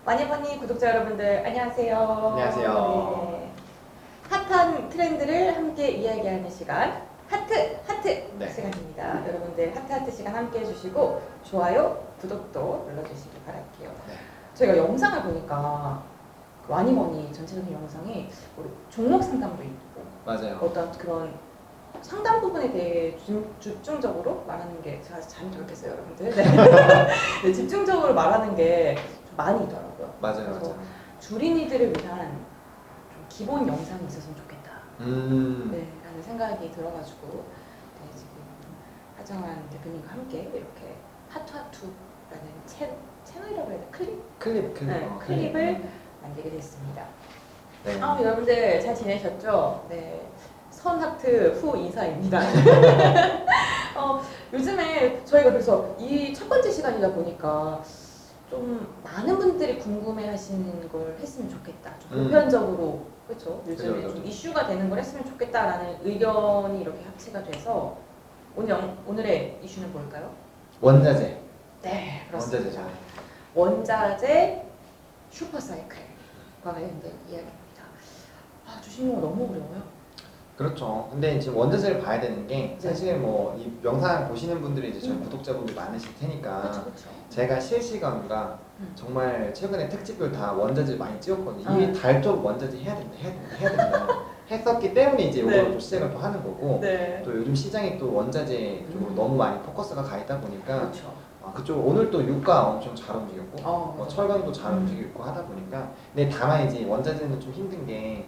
와니버니 구독자 여러분들 안녕하세요. 안녕하세요. 네. 핫한 트렌드를 함께 이야기하는 시간 하트 네. 시간입니다. 여러분들 하트 시간 함께 해주시고 좋아요, 구독도 눌러주시기 바랄게요. 네. 저희가 영상을 보니까 그 와니버니 전체적인 영상이 우리 종목 상담도 있고 맞아요. 어떤 그런 상담 부분에 대해 집중적으로 말하는 게 제가 잘 모르겠어요, 여러분들. 네. 네, 집중적으로 말하는 게 좀 많이 있더라고요. 맞아요. 그래서 맞아요. 주린이들을 위한 좀 기본 영상이 있었으면 좋겠다. 네, 라는 생각이 들어가지고 네, 지금 하정환 대표님과 함께 이렇게 하투하투라는 채널이라고 해야 되나? 클립? 네, 클립을 만들게 됐습니다. 네. 여러분들 잘 지내셨죠? 네. 선하트 후 인사입니다. 요즘에 저희가 그래서 이 첫 번째 시간이다 보니까 좀 많은 분들이 궁금해하시는 걸 했으면 좋겠다. 좀 보편적으로 그렇죠. 요즘에 그렇죠. 좀 이슈가 되는 걸 했으면 좋겠다라는 의견이 이렇게 합치가 돼서 오늘의 이슈는 뭘까요? 원자재. 네, 그렇습니다. 원자재죠. 원자재 슈퍼사이클과 관련된 이야기입니다. 주식용어 너무 어려워요. 그렇죠. 근데 지금 원자재를 봐야 되는 게 사실 뭐 이 영상 보시는 분들이 이제 저희 구독자분들 많으실 테니까 그렇죠. 제가 실시간과 정말 최근에 특집을 다 원자재 많이 찍었거든요. 이미 네. 달쪽 원자재 해야 된다. 해야 된다. 했었기 때문에 이제 네. 이걸 또 시작을 또 하는 거고 네. 또 요즘 시장이 또 원자재 쪽으로 너무 많이 포커스가 가 있다 보니까 그렇죠. 그쪽 오늘 또 유가 엄청 잘 움직였고 맞아요. 철강도 잘 움직이고 하다 보니까 근데 다만 이제 원자재는 좀 힘든 게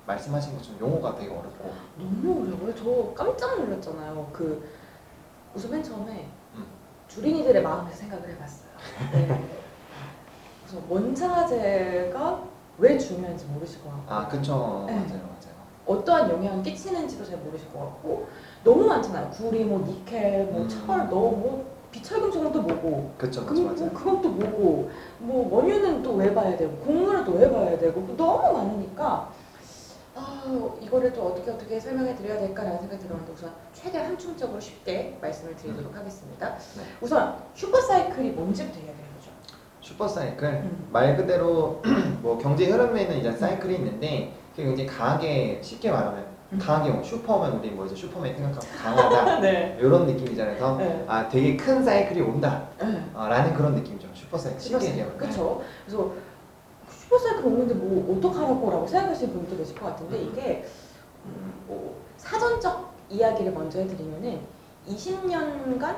말씀하신 것처럼 용어가 되게 어렵고 너무 어려워요. 저 깜짝 놀랐잖아요. 우선 맨 처음에 주린이들의 마음에서 생각을 해봤어요. 네. 그래서 원자재가 왜 중요한지 모르실 것 같고 그쵸. 네. 맞아요. 어떠한 영향을 끼치는지도 잘 모르실 것 같고 너무 많잖아요. 구리, 뭐 니켈, 뭐 철, 비철금속은 또 뭐고 그쵸. 그건 또 뭐고 뭐 원유는 또 왜 봐야 되고 곡물은 또 왜 봐야 되고 너무 많으니까 이거를 또 어떻게 설명해 드려야 될까라는 생각이 들었는데 우선 최대한 함축적으로 쉽게 말씀을 드리도록 하겠습니다. 네. 우선 슈퍼사이클이 뭔지부터 이야기해보죠. 슈퍼사이클 말 그대로 뭐 경제 흐름에는 이제 사이클이 있는데 그게 굉장히 강하게 쉽게 말하면 강하게 슈퍼면 우리 뭐 이제 슈퍼맨 생각하고 강하다 네. 이런 느낌이잖아요. 그래서 네. 되게 큰 사이클이 온다 네. 라는 그런 느낌이죠. 슈퍼사이클 쉽게 얘기하면. 그렇죠. 그래서 슈퍼사이클 오는데 뭐 어떡하라고 라고 생각하시는 분들도 계실 것 같은데 이게 사전적 이야기를 먼저 해드리면은 20년간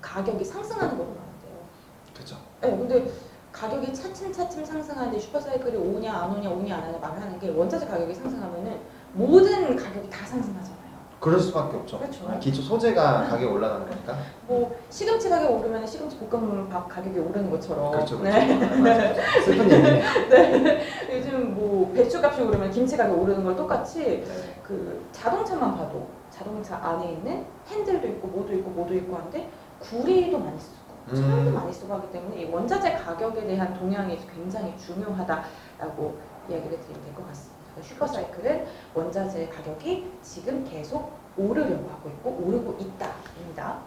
가격이 상승하는 걸로 나는데요. 그렇죠. 네, 근데 가격이 차츰 상승하는데 슈퍼사이클이 오냐 안 오냐 오냐 안 오냐 말을 하는 게 원자재 가격이 상승하면은 모든 가격이 다 상승하잖아요. 그럴 수밖에 없죠. 그렇죠. 기초 소재가 가격이 올라가는 거니까. 뭐 시금치 가격 오르면 시금치 볶음밥 가격이 오르는 것처럼. 그렇죠. 네. 맞아요. 슬픈 얘기네. 네. 요즘 뭐 배추값이 오르면 김치 가격 오르는 걸 똑같이 네. 그 자동차만 봐도 자동차 안에 있는 핸들도 있고 모두 있고 한데 구리도 많이 쓰고 철도 많이 쓰고 하기 때문에 이 원자재 가격에 대한 동향이 굉장히 중요하다라고 이야기를 드리면 될 것 같습니다. 슈퍼사이클은 원자재 가격이 지금 계속 오르려고 하고 있고 오르고 있다입니다.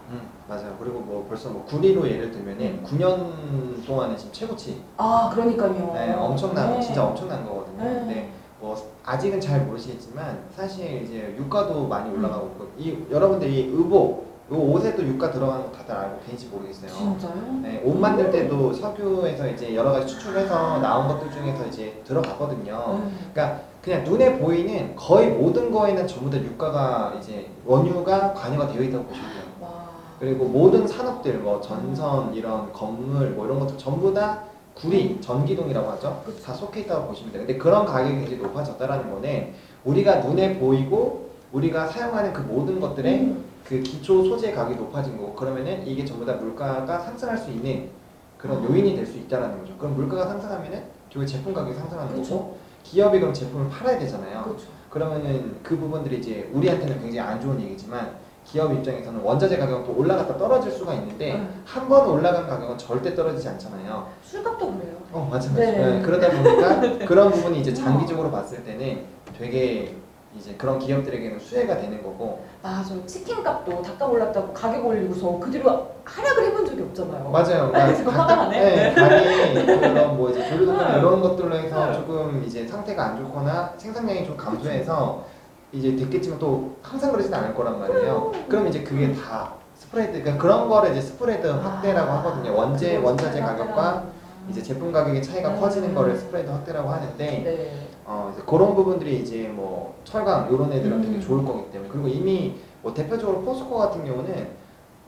맞아요. 그리고 뭐 벌써 뭐 구리로 예를 들면은 9년 동안에 지금 최고치. 그러니까요. 네, 엄청난 네. 진짜 엄청난 거거든요. 네. 근데 뭐 아직은 잘 모르시겠지만 사실 이제 유가도 많이 올라가고 있고 여러분들 이 의복 요 옷에도 유가 들어가는 거 다들 알고 계신지 모르겠어요. 진짜요? 네, 옷 만들 때도 석유에서 이제 여러 가지 추출해서 나온 것들 중에서 이제 들어가거든요. 그러니까 그냥 눈에 보이는 거의 모든 거에는 전부 다 유가가 이제 원유가 관여가 되어 있다고 보시면 돼요. 와. 그리고 모든 산업들 뭐 전선 이런 건물 뭐 이런 것들 전부 다 구리, 전기동이라고 하죠. 다 속해 있다고 보시면 돼요. 근데 그런 가격이 이제 높아졌다라는 거는 우리가 눈에 보이고 우리가 사용하는 그 모든 것들의 그 기초 소재 가격이 높아진 거고 그러면은 이게 전부 다 물가가 상승할 수 있는 그런 요인이 될 수 있다라는 거죠. 그럼 물가가 상승하면은 결국 제품 가격이 상승하는 거고 기업이 그럼 제품을 팔아야 되잖아요. 그렇죠. 그러면은 그 부분들이 이제 우리한테는 굉장히 안 좋은 얘기지만 기업 입장에서는 원자재 가격은 또 올라갔다 떨어질 수가 있는데 한 번 올라간 가격은 절대 떨어지지 않잖아요. 술값도 그래요. 마찬가지. 네. 그러다 보니까 그런 부분이 이제 장기적으로 봤을 때는 되게 이제 그런 기업들에게는 수혜가 되는 거고. 맞아. 치킨값도 닭값 올랐다고 가격 올리고서 그 뒤로 하락을 해본 적이 없잖아요. 맞아요. 그래서 화가 나네. 네, 가게 그런 뭐 이제 조류독감 이런 것들로 해서 네. 조금 이제 상태가 안 좋거나 생산량이 좀 감소해서 이제 됐겠지만 또 항상 그러진 않을 거란 말이에요. 그럼 이제 그게 다 스프레드, 그러니까 그런 거를 이제 스프레드 확대라고 하거든요. 원자재 가격과 이제 제품 가격의 차이가 커지는 거를 스프레드 확대라고 하는데 네. 이제 그런 부분들이 이제 뭐 철강 이런 애들은 되게 음. 좋을 거기 때문에. 그리고 이미 뭐 대표적으로 포스코 같은 경우는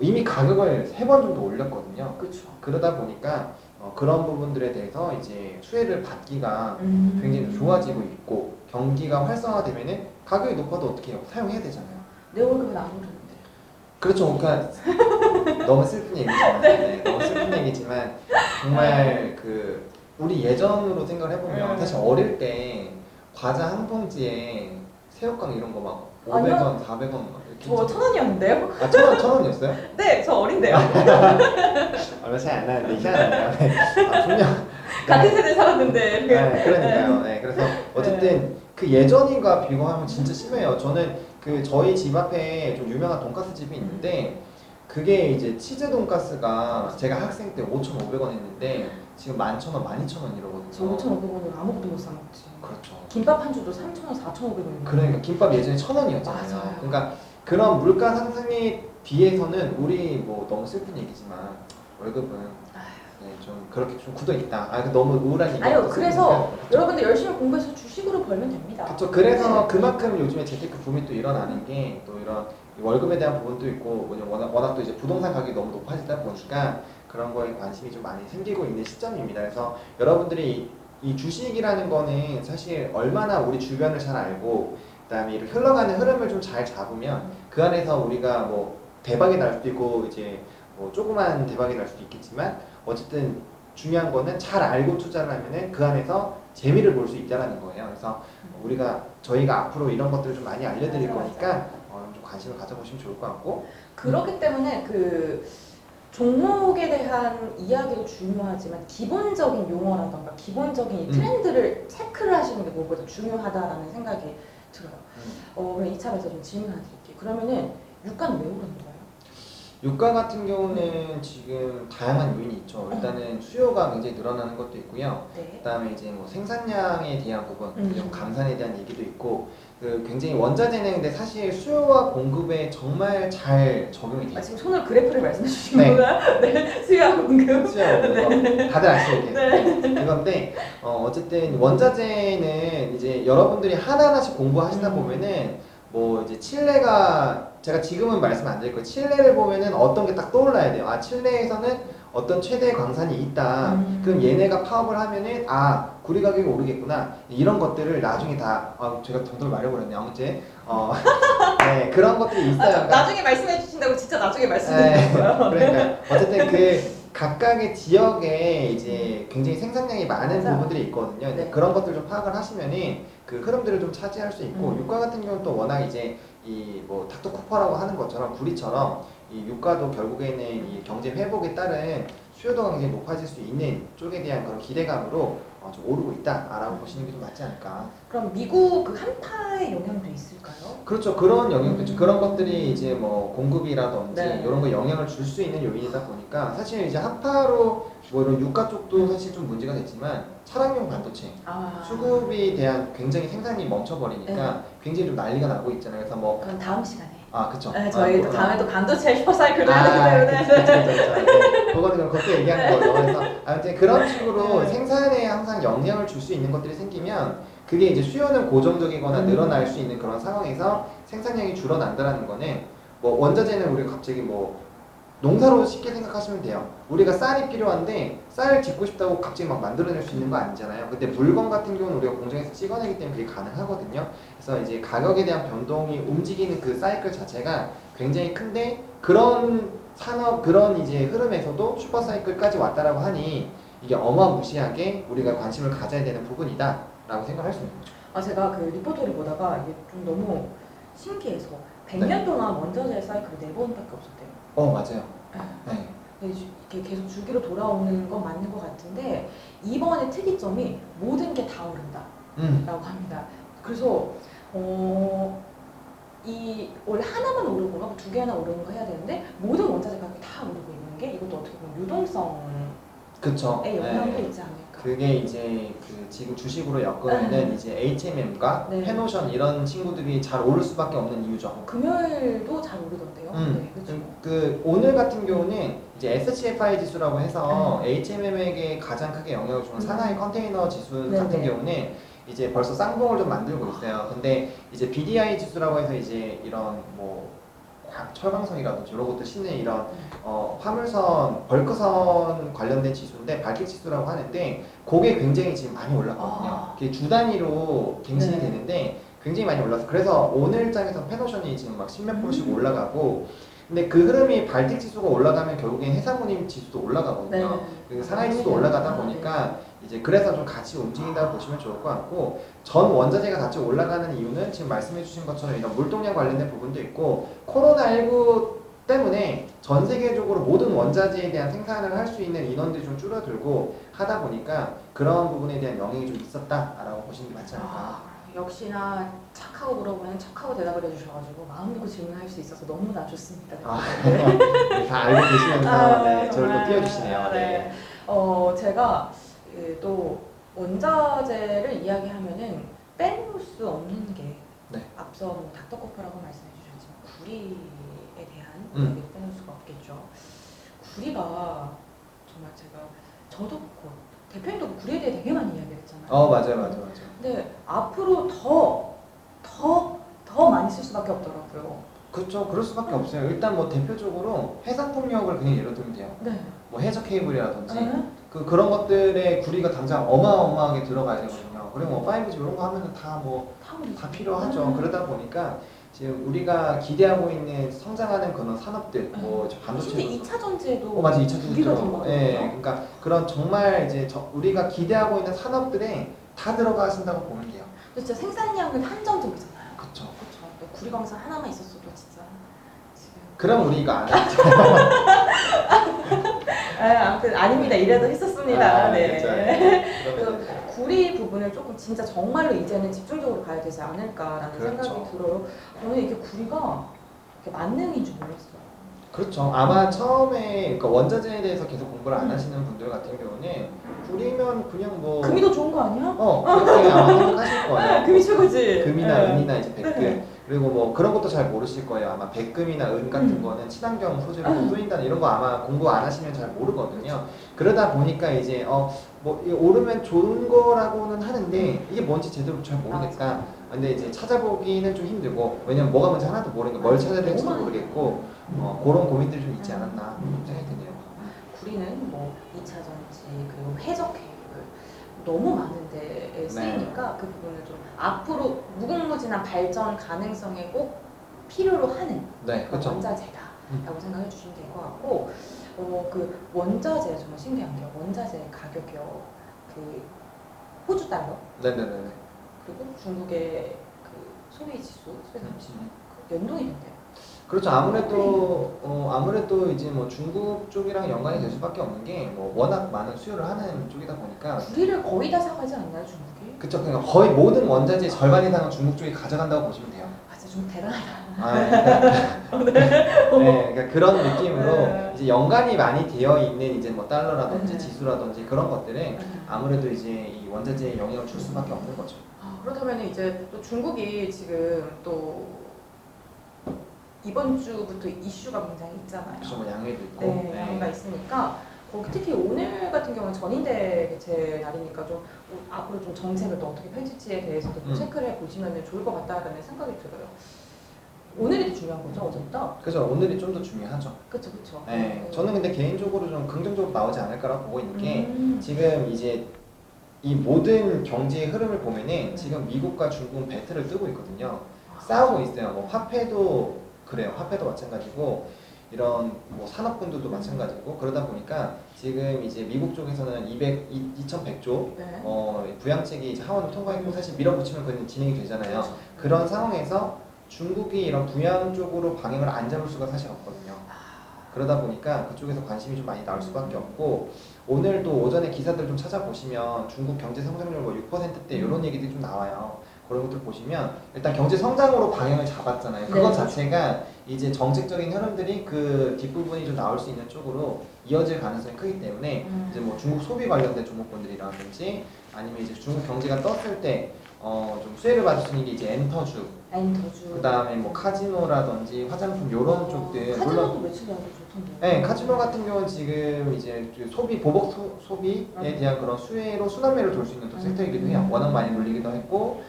이미 가격을 3번 정도 올렸거든요. 그렇죠. 그러다 보니까 그런 부분들에 대해서 이제 수혜를 받기가 굉장히 좀 좋아지고 있고, 경기가 활성화되면은 가격이 높아도 어떻게 해요? 사용해야 되잖아요. 내 월급은 안 오르는데. 그렇죠. 그러니까 너무 슬픈 얘기지만, 네, 너무 슬픈 얘기지만 정말 그 우리 예전으로 생각을 해보면 사실 어릴 때 과자 한 봉지에 새우깡 이런 거 막 500원, 400원 막 이렇게. 저 1,000원이었는데요? 아, 천 원이었어요? 네, 저 어린데요. 얼마 차이 안 나는데 희한하네요. 네. 아, 분명 같은 세대 살았는데. 네, 그러니까요. 네, 그래서 어쨌든 그 예전과 비교하면 진짜 심해요. 저는 그 저희 집 앞에 좀 유명한 돈가스 집이 있는데 그게 이제 치즈 돈가스가 제가 학생 때 5,500원 했는데 지금 11,000원, 12,000원 이러거든요. 저 5,500원으로 아무것도 못 사 먹지. 그렇죠. 김밥 한 줄도 3,000원, 4,500원. 그러니까 김밥 예전에 1,000원이었잖아요. 맞아요. 그러니까 그런 물가 상승에 비해서는 우리 뭐 너무 슬픈 얘기지만 월급은 네, 좀 그렇게 좀 굳어 있다. 아, 너무 우울한 얘기. 아니요, 그래서 여러분들 열심히 공부해서 주식으로 벌면 됩니다. 그렇죠. 그래서 그만큼 요즘에 재테크 붐이 또 일어나는 게 또 이런 월급에 대한 부분도 있고 워낙 또 이제 부동산 가격이 너무 높아지다 보니까 그런 거에 관심이 좀 많이 생기고 있는 시점입니다. 그래서 여러분들이 이 주식이라는 거는 사실 얼마나 우리 주변을 잘 알고 그다음에 이렇게 흘러가는 흐름을 좀 잘 잡으면 그 안에서 우리가 뭐 대박이 날 수도 있고 이제 뭐 조그만 대박이 날 수도 있겠지만 어쨌든 중요한 거는 잘 알고 투자를 하면은 그 안에서 재미를 볼 수 있다라는 거예요. 그래서 저희가 앞으로 이런 것들을 좀 많이 알려드릴 거니까 좀 관심을 가져보시면 좋을 것 같고. 그렇기 때문에 그 종목에 대한 이야기도 중요하지만 기본적인 용어라던가 기본적인 이 트렌드를 체크를 하시는 게 무엇보다 중요하다라는 생각이 들어요. 그럼 이참에서 좀 질문 하나 드릴게요. 그러면은 유가는 왜 오르는 거예요? 유가 같은 경우는 지금 다양한 요인이 있죠. 일단은 수요가 굉장히 늘어나는 것도 있고요. 네. 그다음에 이제 뭐 생산량에 대한 부분, 그리고 감산에 대한 얘기도 있고, 그 굉장히 원자재는 근데 사실 수요와 공급에 정말 잘 적용이 돼요. 지금 손으로 그래프를 말씀해 주신 네. 거구나? 네. 수요와 공급. 수요와 공급. 다들 아시죠? 네. 그건데 어쨌든 원자재는 이제 여러분들이 하나하나씩 공부하시다 보면은 뭐 이제 칠레가 제가 지금은 말씀 안 드릴 거예요. 칠레를 보면은 어떤 게 딱 떠올라야 돼요. 아, 칠레에서는 어떤 최대 광산이 있다. 그럼 얘네가 파업을 하면은 아, 구리 가격이 오르겠구나. 이런 것들을 나중에 다 제가 덤덤 말해버렸네요. 아무튼 네, 그런 것들이 있어요. 나중에 말씀해 주신다고 진짜 나중에 말씀해 주세요. 그러니까 어쨌든 그 각각의 지역에 이제 굉장히 생산량이 많은 맞아. 부분들이 있거든요. 근데 네. 그런 것들 좀 파악을 하시면은 그 흐름들을 좀 차지할 수 있고 유가 같은 경우는 또 워낙 이제 이 뭐 닥터 쿠퍼라고 하는 것처럼 구리처럼 이 유가도 결국에는 이 경제 회복에 따른 수요도가 굉장히 높아질 수 있는 쪽에 대한 그런 기대감으로 좀 오르고 있다라고 보시는 게 좀 맞지 않을까. 그럼 미국 그 한파의 영향도 있을까요? 그렇죠. 그런 영향도 있죠. 그런 것들이 이제 뭐 공급이라든지 네. 이런 거 영향을 줄 수 있는 요인이다 보니까 사실 이제 한파로 뭐 이런 유가 쪽도 사실 좀 문제가 됐지만 차량용 반도체 수급에 대한 굉장히 생산이 멈춰버리니까 굉장히 좀 난리가 나고 있잖아요. 그래서 뭐 그럼 다음 시간에. 그쵸. 네, 저희 또 다음에 또 반도체 슈퍼사이클도 해야 되기 때문에. 그쵸. 그거는 그것도 얘기하는 거죠. 그래서 아무튼 그런 식으로 네. 생산에 항상 영향을 줄 수 있는 것들이 생기면 그게 이제 수요는 고정적이거나 늘어날 수 있는 그런 상황에서 생산량이 줄어난다라는 거는 뭐 원자재는 우리가 갑자기 뭐 농사로 쉽게 생각하시면 돼요. 우리가 쌀이 필요한데 쌀을 짓고 싶다고 갑자기 막 만들어낼 수 있는 거 아니잖아요. 근데 물건 같은 경우는 우리가 공장에서 찍어내기 때문에 그게 가능하거든요. 그래서 이제 가격에 대한 변동이 움직이는 그 사이클 자체가 굉장히 큰데 그런 산업 그런 이제 흐름에서도 슈퍼 사이클까지 왔다라고 하니 이게 어마무시하게 우리가 관심을 가져야 되는 부분이다라고 생각할 수 있는 거죠. 제가 그 리포터를 보다가 이게 좀 너무 신기해서 100년 동안 원자재 사이클이 4번밖에 없었대요. 맞아요. 네. 이렇게 계속 주기로 돌아오는 건 맞는 것 같은데 이번의 특이점이 모든 게 다 오른다라고 합니다. 그래서 이 원래 하나만 오르는 건가? 두 개나 오르는 거 해야 되는데 모든 원자재 가격이 다 오르고 있는 게 이것도 어떻게 보면 유동성에 그쵸. 영향도 네. 있지 않을까. 그게 이제 그 지금 주식으로 엮으면은 이제 HMM과 네. 페노션 이런 친구들이 잘 오를 수밖에 없는 이유죠. 금요일도 잘 오르던데요. 네, 그렇죠. 그 오늘 같은 경우는 이제 SCFI 지수라고 해서 HMM에게 가장 크게 영향을 주는 산하의 컨테이너 지수 같은 경우는 이제 벌써 쌍봉을 좀 만들고 있어요. 근데 이제 BDI 지수라고 해서 이제 이런 뭐 철강성이라든지 이런 것들 싣는 이런 화물선, 벌크선 관련된 지수인데 발길 지수라고 하는데 그게 굉장히 지금 많이 올랐거든요. 그게 주 단위로 갱신이 되는데 굉장히 많이 올랐어. 그래서 오늘장에서 페노션이 지금 막 10몇 프로씩 올라가고 근데 그 흐름이 발틱 지수가 올라가면 결국엔 해상운임 지수도 올라가거든요. 그 상하이 지수도 올라가다 보니까 이제 그래서 좀 같이 움직인다고 보시면 좋을 것 같고 전 원자재가 같이 올라가는 이유는 지금 말씀해주신 것처럼 이런 물동량 관련된 부분도 있고 코로나19 때문에 전 세계적으로 모든 원자재에 대한 생산을 할 수 있는 인원들이 좀 줄어들고 하다 보니까 그런 부분에 대한 영향이 좀 있었다라고 보시는 게 맞지 않을까. 역시나 착하고 물어보면 착하고 대답을 해주셔가지고 마음 놓고 질문할 수 있어서 너무나 좋습니다. 네, 다 알고 계시면서 네, 저를 또 띄워주시네요. 네. 제가 또 원자재를 이야기하면은 빼놓을 수 없는 게 앞서 뭐 닥터코프라고 말씀해 주셨지만 구리에 대한 이야기를 빼놓을 수가 없겠죠. 구리가 정말 저도 그렇고 대표님도 구리에 대해 되게 많이 이야기를 했잖아요. 맞아요. 근데 앞으로 더 많이 쓸 수밖에 없더라고요. 그렇죠. 그럴 수밖에 없어요. 일단 뭐 대표적으로 해상 폭력을 그냥 예로 들면 돼요. 뭐 해저 케이블이라든지 그런 것들에 구리가 당장 어마어마하게 들어가야 되거든요. 그리고 뭐 5G 이런 거 하면은 다 필요하죠. 그러다 보니까 지금 우리가 기대하고 있는 성장하는 그런 산업들, 뭐 반도체, 근데 2차 전지에도 맞아, 2차 전지 구리가 들어가고, 들어가거든요. 그러니까 그런 정말 이제 우리가 기대하고 있는 산업들에 다 들어가신다고 보면 돼요. 진짜 생산량은 한정적이잖아요. 그렇죠. 구리 광산 하나만 있었어도 진짜 지금. 그럼 우리가 안 하죠. 아무튼 아닙니다. 이래도 했었습니다. 그래서 구리 부분을 조금 진짜 정말로 이제는 집중적으로 가야 되지 않을까라는 생각이 들어요. 저는 이게 구리가 이렇게 만능인 줄 몰랐어요. 그렇죠. 아마 처음에 그러니까 원자재에 대해서 계속 공부를 안 하시는 분들 같은 경우는 구리면 그냥 뭐 금이 더 좋은 거 아니야? 그렇게 아마 생각하실 거예요. 금이 최고지. 금이나 은이나 이제 백금 그리고 뭐 그런 것도 잘 모르실 거예요. 아마 백금이나 은 같은 거는 친환경 소재로 쓰인다는 이런 거 아마 공부 안 하시면 잘 모르거든요. 그러다 보니까 이제 뭐 오르면 좋은 거라고는 하는데 이게 뭔지 제대로 잘 모르겠다. 근데 이제 찾아보기는 좀 힘들고 왜냐면 뭐가 뭔지 하나도 모르니까 뭘 찾아야 될지도 모르겠고 그런 고민들이 좀 있지 않았나 생각이 드네요. 구리는 뭐 2차 전지 그리고 해적 케이블 너무 많은 데에 쓰이니까 그 부분을 좀 앞으로 무궁무진한 발전 가능성에 꼭 필요로 하는 원자재다라고 생각해 주시면 될 것 같고 그 원자재 정말 신기한 게요. 원자재 가격이요. 그 호주 달러. 그리고 중국의 그 소비 지수, 연동이 된대요. 그렇죠. 아무래도 이제 뭐 중국 쪽이랑 연관이 될 수밖에 없는 게 뭐 워낙 많은 수요를 하는 쪽이다 보니까. 구리를 거의 다 사가지 않나요, 중국이? 그렇죠. 그러니까 거의 모든 원자재 절반 이상은 중국 쪽이 가져간다고 보시면 돼요. 진짜 좀 대단하다. 그러니까 그런 느낌으로 이제 연관이 많이 되어 있는 이제 뭐 달러라든지 지수라든지 그런 것들은 아무래도 이제 이 원자재에 영향을 줄 수밖에 없는 거죠. 그렇다면 이제 또 중국이 지금 또 이번 주부터 이슈가 굉장히 있잖아요. 그렇죠. 뭐 양해도 있고. 양해가 있으니까 거기 특히 오늘 같은 경우는 전인대 개최 날이니까 좀 앞으로 좀 정책을 또 어떻게 펼칠지에 대해서도 좀 체크를 해보시면 좋을 것 같다라는 생각이 들어요. 오늘이 더 중요한 거죠, 어제보다? 그죠. 오늘이 좀 더 중요하죠. 그렇죠. 저는 근데 개인적으로 좀 긍정적으로 나오지 않을까라고 보고 있는 게 지금 이제 이 모든 경제의 흐름을 보면은 지금 미국과 중국은 배틀을 뜨고 있거든요. 싸우고 있어요. 뭐 화폐도 그래요. 화폐도 마찬가지고 이런 뭐 산업군들도 마찬가지고 그러다 보니까 지금 이제 미국 쪽에서는 2100조 부양책이 이제 하원을 통과했고 사실 밀어붙이면 그건 진행이 되잖아요. 그런 상황에서 중국이 이런 부양 쪽으로 방향을 안 잡을 수가 사실 없거든요. 그러다 보니까 그쪽에서 관심이 좀 많이 나올 수밖에 없고 오늘도 오전에 기사들 좀 찾아보시면 중국 경제 성장률 뭐 6%대 이런 얘기들이 좀 나와요. 그런 것들 보시면 일단 경제 성장으로 방향을 잡았잖아요. 그것 네. 자체가 이제 정책적인 흐름들이 그 뒷부분이 좀 나올 수 있는 쪽으로 이어질 가능성이 크기 때문에 이제 뭐 중국 소비 관련된 종목군들이라든지 아니면 이제 중국 경제가 떴을 때 좀 수혜를 받을 수 있는 게 이제 엔터주, 엔터주. 그다음에 뭐 카지노라든지 화장품 이런 쪽들. 카지노도 며칠 전에 좋던데. 네, 카지노 같은 경우는 지금 이제 그 소비 보복 소비에 대한 그런 수혜로 순환매를 돌 수 있는 또 섹터이기도 해요. 워낙 많이 돌리기도 했고,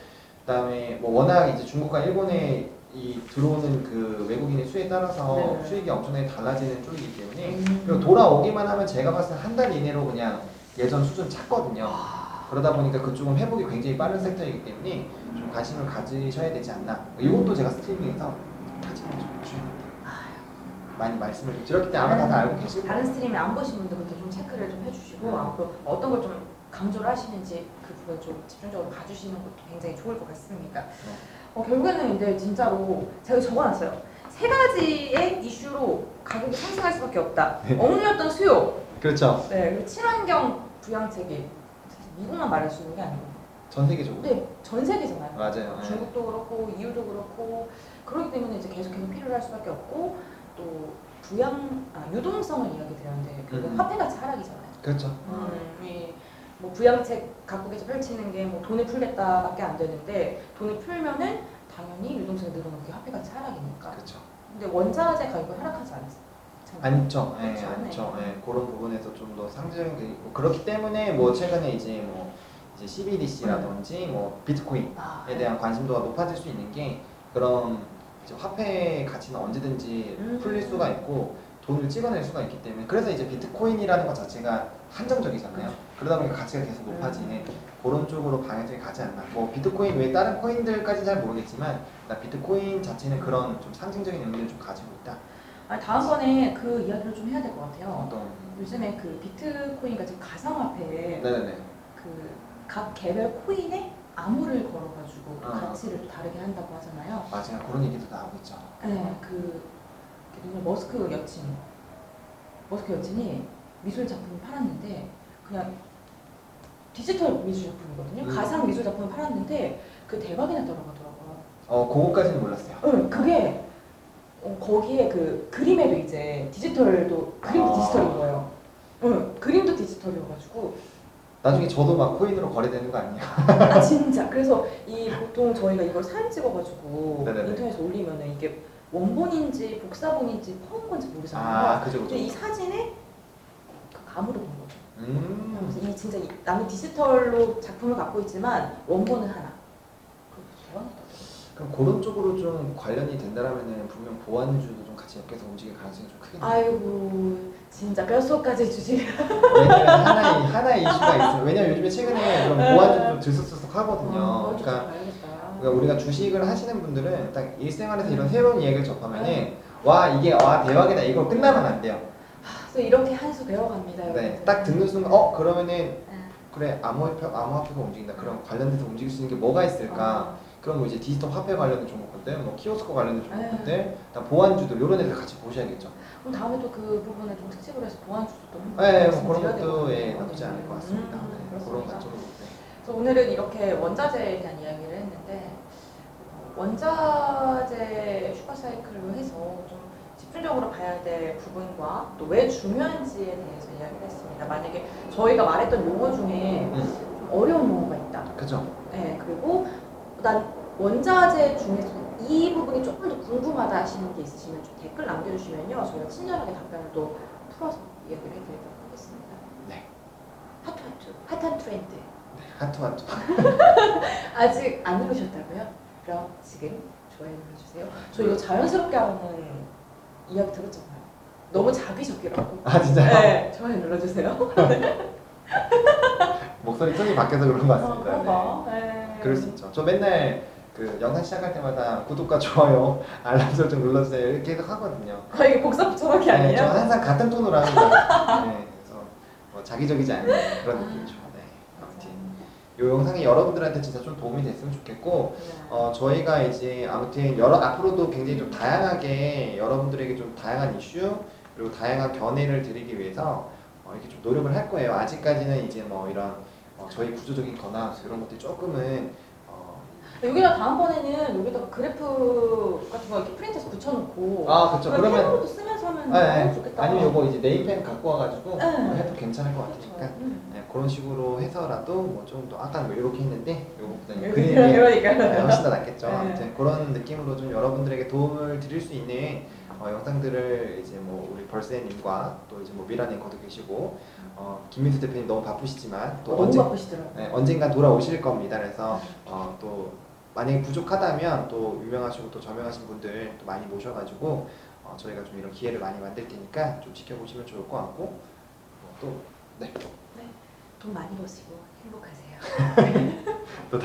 그다음에 뭐 워낙 이제 중국과 일본에 이 들어오는 그 외국인의 수에 따라서 네. 수익이 엄청나게 달라지는 쪽이기 때문에 그리고 돌아오기만 하면 제가 봤을 때 한 달 이내로 그냥 예전 수준 찾거든요. 그러다 보니까 그쪽은 회복이 굉장히 빠른 섹터이기 때문에 좀 관심을 가지셔야 되지 않나. 이것도 제가 스트리밍에서 카지노 좀 주셨는데 많이 말씀을 좀 드렸기 때문에 아마 다들 알고 계시고. 다른 스트리밍 안 보신 분들부터 좀 체크를 좀 해주시고 앞으로 어떤 걸 좀 강조를 하시는지 그 부분 좀 집중적으로 봐주시는 것도 굉장히 좋을 것 같습니다. 결국에는 근데 진짜로 제가 적어놨어요. 세 가지의 이슈로 가격이 상승할 수밖에 없다. 네. 억눌렸던 수요. 그렇죠. 네, 그리고 친환경 부양책이 미국만 말할 수 있는 게 아니고. 전 세계적으로. 네, 전 세계잖아요. 맞아요. 네. 중국도 그렇고 EU도 그렇고 그렇기 때문에 이제 계속해서 필요로 할 수밖에 없고 또 유동성을 이야기 드렸는데 결국 화폐가치 하락이잖아요. 그렇죠. 뭐 부양책 각국에서 펼치는 게 뭐 돈을 풀겠다밖에 안 되는데 돈을 풀면은 당연히 유동성이 늘어나는 게 화폐가치 하락이니까. 그렇죠. 근데 원자재 가격이 하락하지 않잖아요. 않죠. 예, 그렇죠. 않죠. 예, 그런 부분에서 좀 더 상승이 있고 그렇기 때문에 뭐 최근에 이제 CBDC라든지 뭐 비트코인에 대한 관심도가 높아질 수 있는 게 그런 이제 화폐 가치는 언제든지 풀릴 수가 있고 돈을 찍어낼 수가 있기 때문에 그래서 이제 비트코인이라는 것 자체가 한정적이잖아요. 그러다 보니까 가치가 계속 높아지는 그런 쪽으로 방향성이 가지 않나. 뭐 비트코인 외에 다른 코인들까지 잘 모르겠지만 나 비트코인 자체는 그런 좀 상징적인 의미를 좀 가지고 있다. 다음번에 그 이야기를 좀 해야 될 것 같아요. 어떤? 요즘에 그 비트코인 같은 가상화폐에 네네네. 그 각 개별 코인에 암호를 걸어가지고 아. 가치를 또 다르게 한다고 하잖아요. 맞아요. 그런 얘기도 나오고 있죠. 네, 누구냐 머스크 여친이 미술 작품을 팔았는데 그냥 디지털 미술 작품이거든요. 가상 미술 작품을 팔았는데 그 대박이 나더라고요. 그거까지는 몰랐어요. 응, 그게 거기에 그 그림에도 이제 디지털도 그림도 디지털인 거예요. 응, 그림도 디지털이어가지고. 나중에 저도 막 코인으로 거래되는 거 아니에요? 진짜. 그래서 보통 저희가 이걸 사진 찍어가지고 네네네. 인터넷에 올리면은 이게 원본인지 복사본인지 퍼온 건지 모르잖아요. 아, 그죠. 근데 이 사진에 그 감으로 본 거죠. 그래서 진짜 나는 디지털로 작품을 갖고 있지만 원본은 하나. 대박이다. 그럼 그런 쪽으로 좀 관련이 된다라면은 분명 보안주도 좀 같이 엮여서 움직일 가능성이 좀 크겠네요. 아이고 진짜 뼛속까지 주지. 왜냐면 하나의 이슈가 있어요. 왜냐면 요즘에 최근에 좀 보안주 좀 들썩들썩하거든요. 그러니까 우리가 주식을 하시는 분들은 딱 일생활에서 이런 새로운 이야기를 접하면은 와 이게 대박이다 이거 끝나면 안 돼요. 그래서 이렇게 한 수 배워갑니다. 네, 딱 듣는 순간 그러면은 그래 암호화폐가 움직인다. 그럼 관련돼서 움직일 수 있는 게 뭐가 있을까? 그럼 뭐 이제 디지털 화폐 관련된 종목들, 뭐 키오스크 관련된 종목들, 보안주들 이런 애들 같이 보셔야겠죠. 그럼 다음에 또 그 부분을 좀 특집으로 해서 보안주도 또 네, 뭐 그런 것도 나쁘지 않을 것 같습니다. 그런 관점으로. 그래서 오늘은 이렇게 원자재에 대한 이야기를 했는데 원자재 슈퍼사이클로 해서 좀 집중적으로 봐야 될 부분과 또 왜 중요한지에 대해서 이야기를 했습니다. 만약에 저희가 말했던 용어 중에 좀 어려운 용어가 있다. 그죠. 네, 그리고 난 원자재 중에서 이 부분이 조금 더 궁금하다 하시는 게 있으시면 좀 댓글 남겨주시면요. 저희가 친절하게 답변을 또 풀어서 이야기를 해드리도록 하겠습니다. 네. 핫한 트렌드. 네, 하트. 아직 안 누르셨다고요? 그럼 지금 좋아요 눌러주세요. 저 이거 자연스럽게 하는 이야기 들었잖아요. 너무 자기적이라고. 아 진짜요? 네, 좋아요 눌러주세요. 목소리 톤이 바뀌어서 그런 것 같습니다. 그런가? 네. 그럴 수 있죠. 저 맨날 그 영상 시작할 때마다 구독과 좋아요, 알람 설정 눌러주세요 이렇게 계속 하거든요. 이게 복사부처럼이 네, 아니에요? 저 항상 같은 톤으로 합니다. 네, 그래서 뭐 자기적이지 않은 그런 느낌이죠. 네, 아무튼 이 영상이 여러분들한테 진짜 좀 도움이 됐으면 좋겠고, 저희가 이제 아무튼 앞으로도 굉장히 좀 다양하게 여러분들에게 좀 다양한 이슈 그리고 다양한 견해를 드리기 위해서 이렇게 좀 노력을 할 거예요. 아직까지는 이제 뭐 이런 저희 구조적인 거나 이런 것들이 조금은 여기다 다음번에는 여기다가 그래프 같은 거 이렇게 프린트해서 붙여놓고 아 그쵸. 그러면 펜으로도 쓰면서 하면 네, 너무 좋겠다. 아니면 요거 이제 네임펜 갖고 와가지고 네. 해도 괜찮을 것 그렇죠. 같으니까 네, 그런 식으로 해서라도 뭐 좀 더 아까 뭐 이렇게 했는데 요거보다는 그림이 그러니까. 네, 훨씬 더 낫겠죠. 네. 아무튼 그런 느낌으로 좀 여러분들에게 도움을 드릴 수 있는 영상들을 이제 뭐 우리 벌새님과 또 이제 뭐 미라 앵커도 계시고 김민수 대표님 너무 바쁘시지만 또 너무 바쁘시더라고요. 네, 언젠간 돌아오실 겁니다. 그래서 또 만약에 부족하다면 또 유명하시고 또 저명하신 분들 또 많이 모셔가지고 저희가 좀 이런 기회를 많이 만들 테니까 좀 지켜보시면 좋을 것 같고 또 네. 돈 많이 버시고 행복하세요. 또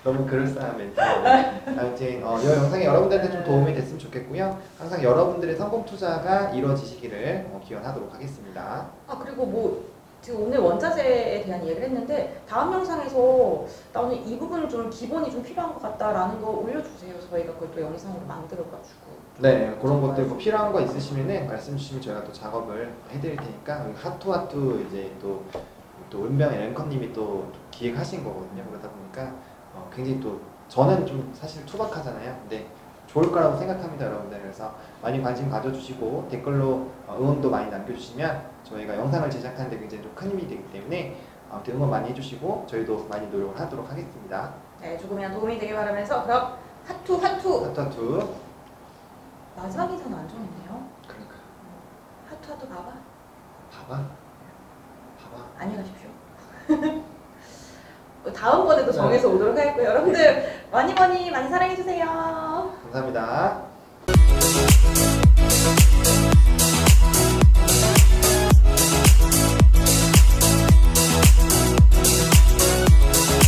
너무 그럴싸한 멘트. 아무튼 이 영상이 여러분들한테 좀 도움이 됐으면 좋겠고요. 항상 여러분들의 성공 투자가 이루어지시기를 기원하도록 하겠습니다. 아 그리고 뭐 지금 오늘 원자재에 대한 얘기를 했는데 다음 영상에서 나오는 이 부분은 좀 기본이 좀 필요한 것 같다라는 거 올려주세요. 저희가 그걸 또 영상으로 만들어가지고. 네, 그런 것들 뭐 필요한 거 있으시면은 말씀 주시면 저희가 또 작업을 해드릴 테니까 하투하투 이제 또 은병의 앵커님이 또 기획하신 거거든요. 그러다 보니까 굉장히 또 저는 좀 사실 투박하잖아요. 근데 좋을 거라고 생각합니다, 여러분들. 그래서 많이 관심 가져주시고 댓글로 응원도 많이 남겨주시면 저희가 영상을 제작하는데 굉장히 좀 큰 힘이 되기 때문에 아무튼 응원 많이 해주시고 저희도 많이 노력을 하도록 하겠습니다. 네, 조금이나마 도움이 되길 바라면서 그럼 하투. 하투하투. 마지막 인사는 안 정했네요. 그러니까 하투 봐봐. 봐봐. 안녕히 가십시오. 다음번에도 정해서 오도록 하겠고요. 여러분들 많이 사랑해주세요. 감사합니다.